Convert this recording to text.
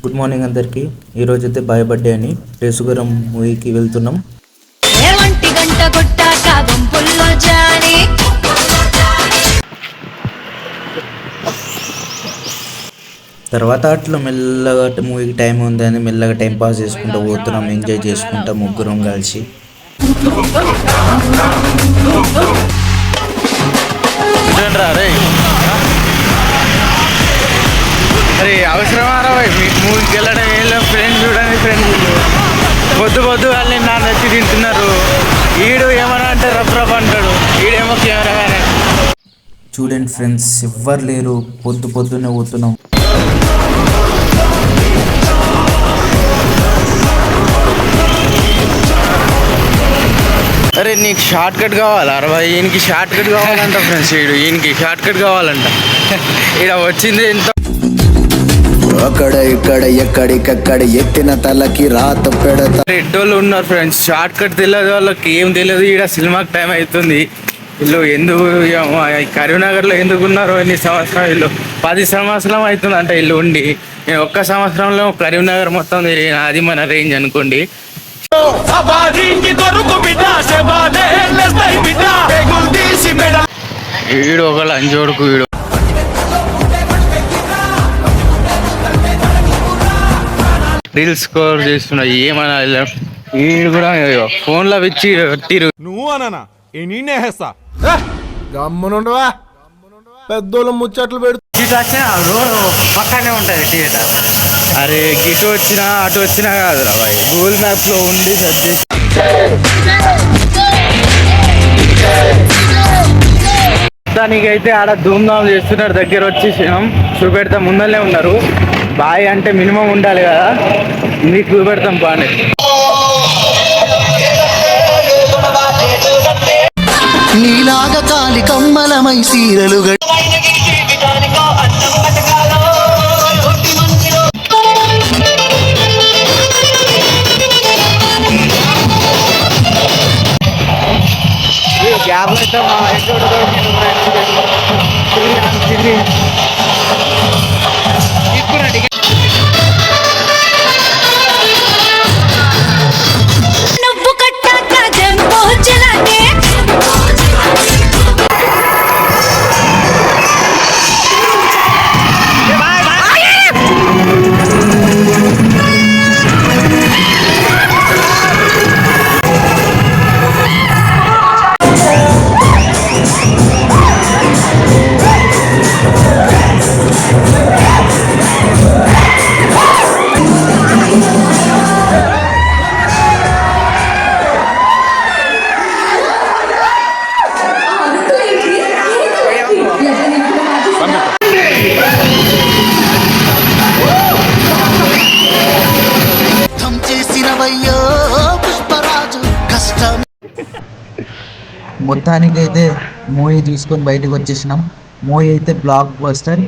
Good morning అందరికీ. ఈరోజు అయితే బాయ్ బర్త్డే అని రేసుగురం మూవీకి వెళ్తున్నాం. తర్వాత అట్లా మెల్లగా మూవీకి టైం ఉందని మెల్లగా టైం పాస్ చేసుకుంటూ పోతున్నాం, ఎంజాయ్ చేసుకుంటాం ముగ్గురం కలిసి. అరే అవసరమా మూవీకి వెళ్ళడం ఏం ఫ్రెండ్స్ చూడండి, ఫ్రెండ్స్ పొద్దు వాళ్ళు నా నచ్చి తింటున్నారు. ఈడు ఏమన్నా అంటే రఫ్ అంటాడు, ఈడేమో కెమెరా కానీ. చూడండి ఫ్రెండ్స్, ఎవ్వరు లేరు, పొద్దున్నే పోతున్నాం. అరే నీకు షార్ట్ కట్ కావాలా? అరవై ఈయనకి షార్ట్ కట్ కావాలంట ఫ్రెండ్స్, ఈయనకి షార్ట్ కట్ కావాలంట. ఈడ వచ్చింది ఎంత అక్కడ ఇక్కడ ఎక్కడికక్కడ ఎత్తిన తలకి రాత పెడతా. రెడ్డోళ్ళు ఉన్నారు ఫ్రెండ్స్, షార్ట్ కట్ తెలియదు, వాళ్ళకి ఏం తెలియదు. ఈడ సినిమాకి టైం అవుతుంది. వీళ్ళు ఎందుకు కరీంనగర్లో ఎందుకు ఉన్నారు ఎన్ని సంవత్సరం? వీళ్ళు 10 సంవత్సరం అవుతుంది అంటే ఇల్లు ఉండి. నేను ఒక్క సంవత్సరంలో కరీంనగర్ మొత్తం తిరిగిన, అది మన రేంజ్ అనుకోండి. వీడు ఒక లంచోడుకు, వీడు రీల్స్ స్కోర్ చేస్తున్నా. ఏమన్నా వీడు కూడా ఫోన్లో వచ్చి నువ్వు అనా నేనేస్తా గమ్మునుండవా, పెద్దోళ్ళు ముచ్చట్లు పెడుతూ పక్కనే ఉంటుంది థియేటర్. అరే గిటు వచ్చినా అటు వచ్చినా కాదు రా భాయ్, గూగుల్ మ్యాప్ లో ఉంది సబ్జెక్ట్. దానికైతే ఆడ ధూమ్ధామ్ చేస్తున్నారు. దగ్గర వచ్చేసినాం, చూపెడతాం. ముందరనే ఉన్నారు. బాయ్ అంటే మినిమం ఉండాలి కదా, మీకు చూపెడతాం బాగానే. నీలాగా కాలి కమ్మలమై సీరలు మొత్తానికైతే మూవీ చూసుకొని బయటకు వచ్చేసినాం. మూవీ అయితే బ్లాక్ బస్టర్.